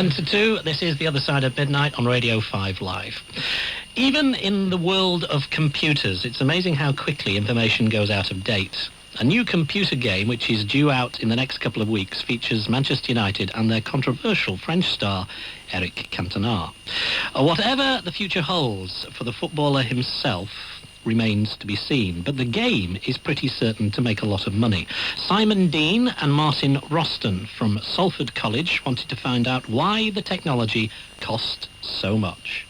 10 to 2, this is The Other Side of Midnight on Radio 5 Live. Even in the world of computers, it's amazing how quickly information goes out of date. A new computer game, which is due out in the next couple of weeks, features Manchester United and their controversial French star, Eric Cantona. Whatever the future holds for the footballer himself remains to be seen, but the game is pretty certain to make a lot of money. Simon Dean and Martin Rosten from Salford College wanted to find out why the technology cost so much.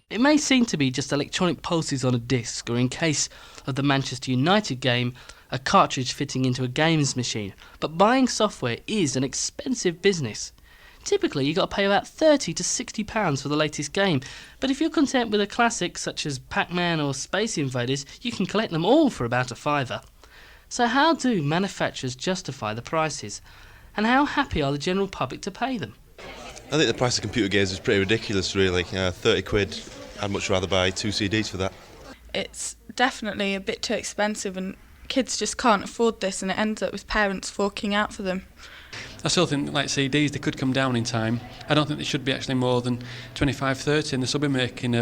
It may seem to be just electronic pulses on a disc, or in case of the Manchester United game, a cartridge fitting into a games machine, but buying software is an expensive business. Typically, you've got to pay about £30 to £60 for the latest game, but if you're content with a classic such as Pac-Man or Space Invaders, you can collect them all for about a £5. So how do manufacturers justify the prices, and how happy are the general public to pay them? I think the price of computer games is pretty ridiculous, really. 30 quid, I'd much rather buy 2 CDs for that. It's definitely a bit too expensive, and kids just can't afford this, and it ends up with parents forking out for them. I still think, like CDs, they could come down in time. I don't think they should be actually more than 25, 30, and they still be making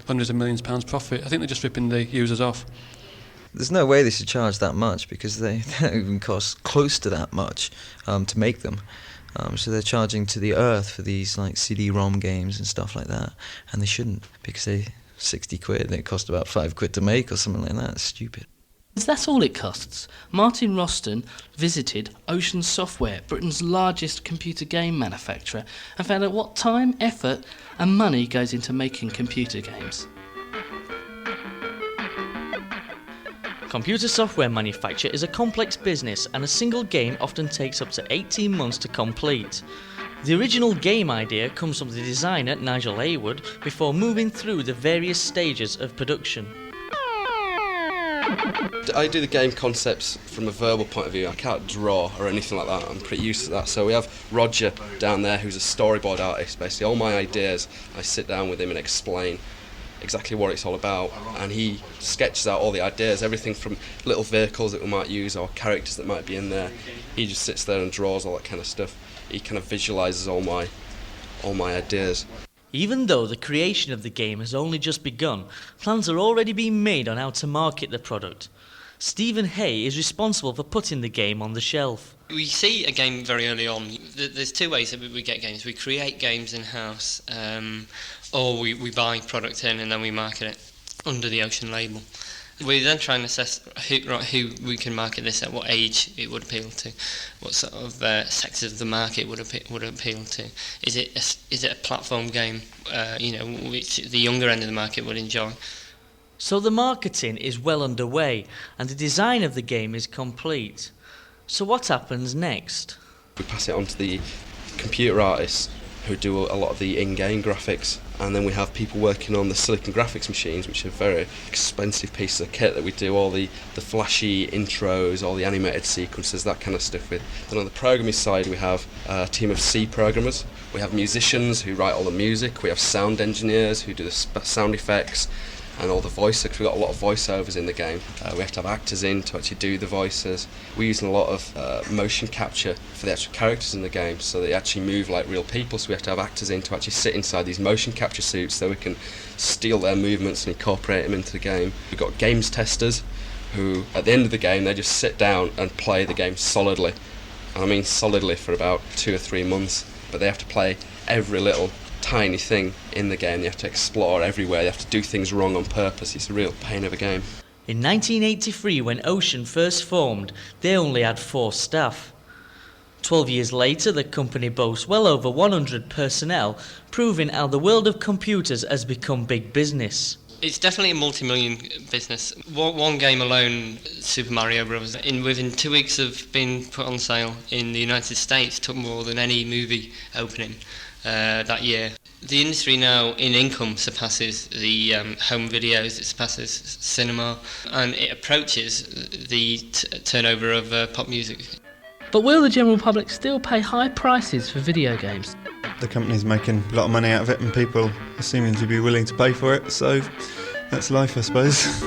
hundreds of millions of pounds profit. I think they're just ripping the users off. There's no way they should charge that much, because they don't even cost close to that much to make them. So they're charging to the earth for these like CD-ROM games and stuff like that, and they shouldn't, because they 60 quid and it cost about 5 quid to make or something like that. It's stupid. That's all it costs. Martin Rosten visited Ocean Software, Britain's largest computer game manufacturer, and found out what time, effort and money goes into making computer games. Computer software manufacture is a complex business, and a single game often takes up to 18 months to complete. The original game idea comes from the designer Nigel Heywood before moving through the various stages of production. I do the game concepts from a verbal point of view. I can't draw or anything like that. I'm pretty used to that. So we have Roger down there, who's a storyboard artist. Basically, all my ideas, I sit down with him and explain exactly what it's all about, and he sketches out all the ideas, everything from little vehicles that we might use or characters that might be in there. He just sits there and draws all that kind of stuff. He kind of visualises all my ideas. Even though the creation of the game has only just begun, plans are already being made on how to market the product. Stephen Hay is responsible for putting the game on the shelf. We see a game very early on. There's two ways that we get games. We create games in-house, or we buy product in and then we market it under the Ocean label. We then try and assess who we can market this at, what age it would appeal to, what sort of sectors of the market would appeal to. Is it a platform game, which the younger end of the market would enjoy? So the marketing is well underway, and the design of the game is complete. So what happens next? We pass it on to the computer artists who do a lot of the in-game graphics, and then we have people working on the silicon graphics machines, which are very expensive pieces of kit that we do all the flashy intros, all the animated sequences, that kind of stuff with. Then on the programming side, we have a team of C programmers. We have musicians who write all the music. We have sound engineers who do the sound effects and all the voices. We've got a lot of voiceovers in the game. We have to have actors in to actually do the voices. We're using a lot of motion capture for the actual characters in the game, so they actually move like real people, so we have to have actors in to actually sit inside these motion capture suits so we can steal their movements and incorporate them into the game. We've got games testers who, at the end of the game, they just sit down and play the game solidly. And I mean solidly for about 2 or 3 months, but they have to play every little tiny thing in the game. They have to explore everywhere, they have to do things wrong on purpose. It's a real pain of a game. In 1983, when Ocean first formed, they only had 4 staff. 12 years later, the company boasts well over 100 personnel, proving how the world of computers has become big business. It's definitely a multi-million business. One game alone, Super Mario Bros., within 2 weeks of being put on sale in the United States, took more than any movie opening that year. The industry now in income surpasses the home videos, it surpasses cinema, and it approaches the turnover of pop music. But will the general public still pay high prices for video games? The company's making a lot of money out of it and people are seeming to be willing to pay for it, so that's life, I suppose.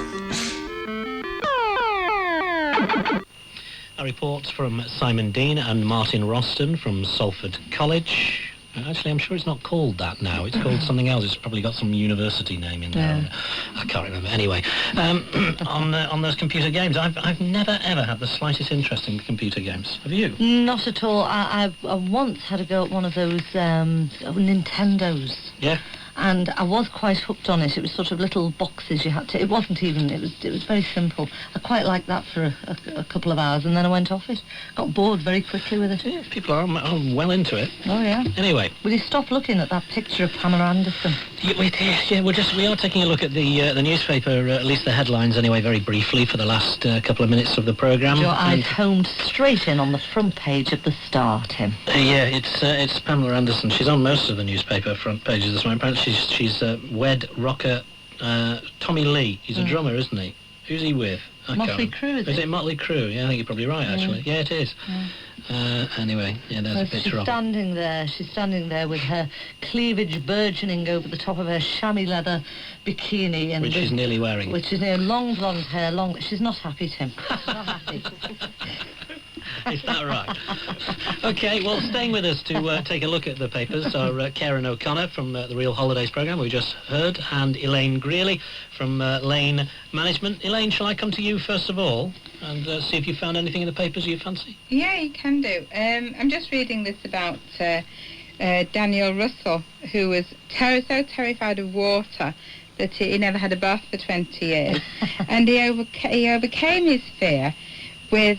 A report from Simon Dean and Martin Rosten from Salford College. Actually, I'm sure it's not called that now. It's called something else. It's probably got some university name in there. Yeah. I can't remember. Anyway, on those computer games, I've never ever had the slightest interest in computer games. Have you? Not at all. I once had a go at one of those Nintendos. Yeah. And I was quite hooked on it. It was sort of little boxes you had to... It wasn't even... It was very simple. I quite liked that for a couple of hours, and then I went off it. Got bored very quickly with it. Yeah, people are well into it. Oh, yeah. Anyway. Will you stop looking at that picture of Pamela Anderson? Yeah, we are taking a look at the newspaper, at least the headlines anyway, very briefly for the last couple of minutes of the programme. Your eyes homed straight in on the front page at the start, Tim. Yeah, it's Pamela Anderson. She's on most of the newspaper front pages this morning. Apparently she's wed rocker Tommy Lee. He's a drummer, isn't he? Who's he with? Motley Crue, is it Motley Crue? Yeah, I think you're probably right, actually. Yeah, it is. Anyway, yeah, there's a picture of her. She's standing there with her cleavage burgeoning over the top of her chamois leather bikini. And which she's nearly wearing. Which is long blonde hair, She's not happy, Tim. She's not happy. Is that right? OK, well, staying with us to take a look at the papers are Karen O'Connor from the Real Holidays programme we just heard, and Elaine Greeley from Lane Management. Elaine, shall I come to you first of all and see if you found anything in the papers you fancy? Yeah, you can do. I'm just reading this about Daniel Russell, who was so terrified of water that he never had a bath for 20 years. And he overcame his fear with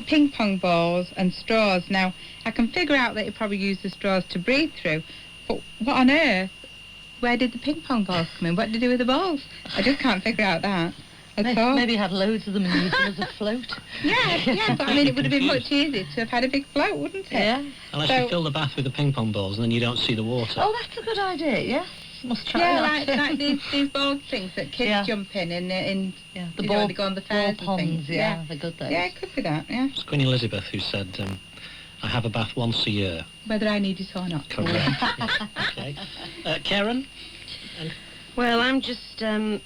ping pong balls and straws. Now, I can figure out that he probably used the straws to breathe through, but what on earth? Where did the ping pong balls come in? What did he do with the balls? I just can't figure out that at all. Maybe he had loads of them and used them as a float. Yeah, but I mean, it would have been much easier to have had a big float, wouldn't it? Yeah. Unless you fill the bath with the ping pong balls and then you don't see the water. Oh, that's a good idea, yes. Must try that. like these ball things that kids jump in the ball, they go on the fairs ball ponds, and things. yeah, they're good those. Yeah, it could be that, yeah. It's Queen Elizabeth who said, I have a bath once a year. Whether I need it or not. Correct. OK. Karen? Well, I'm just in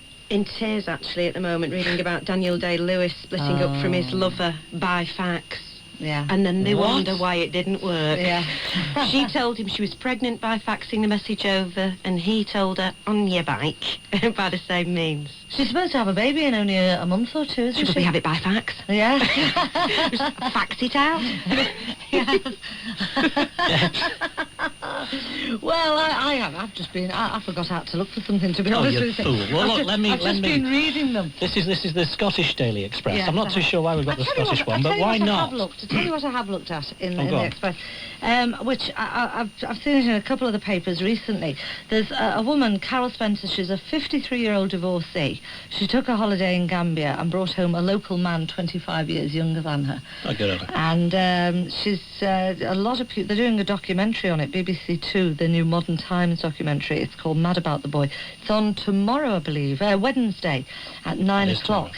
tears, actually, at the moment, reading about Daniel Day-Lewis splitting up from his lover by fax. Yeah. And then they wonder why it didn't work. Yeah. She told him she was pregnant by faxing the message over, and he told her on your bike by the same means. She's supposed to have a baby in only a month or two, isn't she? Should we have it by fax? Yeah. Just fax it out. Well, I've just been... I forgot out to look for something, to be honest with you. Oh, you fool. Well, look, I've just been reading them. This is the Scottish Daily Express. Yes, I'm not too sure why we've got the Scottish one, but why not? To tell you what I have looked at in the Express, which I've seen it in a couple of the papers recently. There's a woman, Carol Spencer, she's a 53-year-old divorcee. She took a holiday in Gambia and brought home a local man 25 years younger than her. Oh, good on her. And she's a lot of people... They're doing a documentary on it, BBC Two, the new Modern Times documentary. It's called Mad About the Boy. It's on tomorrow, I believe, Wednesday at 9 o'clock.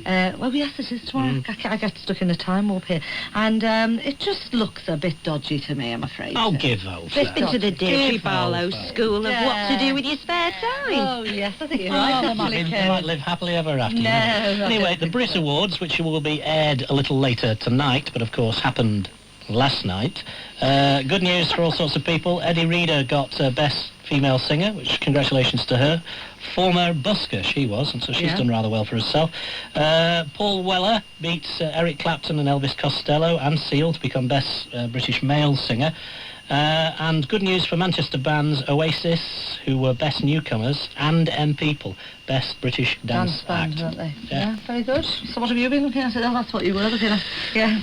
Well, yes, it is tomorrow. I get stuck in a time warp here. And it just looks a bit dodgy to me, I'm afraid. Oh, give over. This bit of the Deirdre Barlow school of what to do with your spare time. Oh, yes, I think you're right. They might live happily ever after. No, anyway, the Brit Awards, which will be aired a little later tonight, but of course happened last night. Good news for all sorts of people. Eddie Reader got Best Female Singer, which congratulations to her. Former busker she was, and so she's done rather well for herself. Paul Weller beats Eric Clapton and Elvis Costello and Seal to become Best British Male Singer. And good news for Manchester bands Oasis, who were Best Newcomers, and M People, Best British Dance band, Act. Weren't they? Yeah, very good. So what have you been looking at? Oh, that's what you were looking at. Yeah.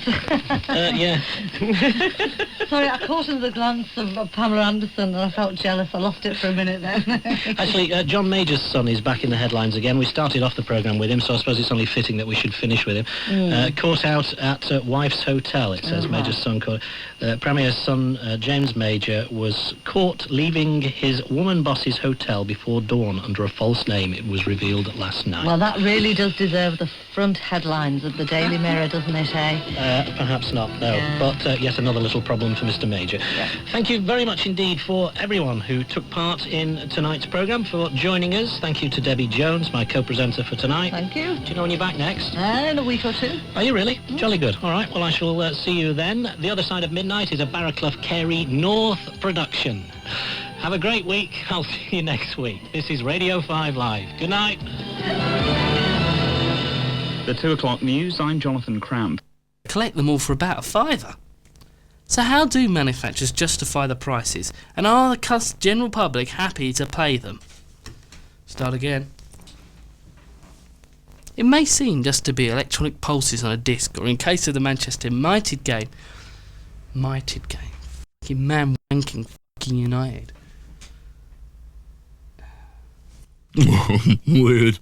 Yeah. Sorry, I caught in the glance of Pamela Anderson and I felt jealous. I lost it for a minute then. Actually, John Major's son is back in the headlines again. We started off the programme with him, so I suppose it's only fitting that we should finish with him. Caught out at Wife's Hotel, it says. Major's son caught. Premier's son, James Major, was caught leaving his woman boss's hotel before dawn under a false name. It was revealed last night. Well, that really does deserve the front headlines of the Daily Mirror, doesn't it, Perhaps not, no. Yeah. But yet another little problem for Mr. Major. Yeah. Thank you very much indeed for everyone who took part in tonight's programme, for joining us. Thank you to Debbie Jones, my co-presenter for tonight. Thank you. Do you know when you're back next? In a week or two. Are you really? Jolly good. All right, well, I shall see you then. The Other Side of Midnight is a Barraclough Carey North production. Have a great week. I'll see you next week. This is Radio 5 Live. Good night. The 2 o'clock news, I'm Jonathan Cramp. Collect them all for about £5. So how do manufacturers justify the prices, and are the general public happy to pay them? Start again. It may seem just to be electronic pulses on a disc, or in case of the Manchester United game, fucking man wanking fucking United. Weird.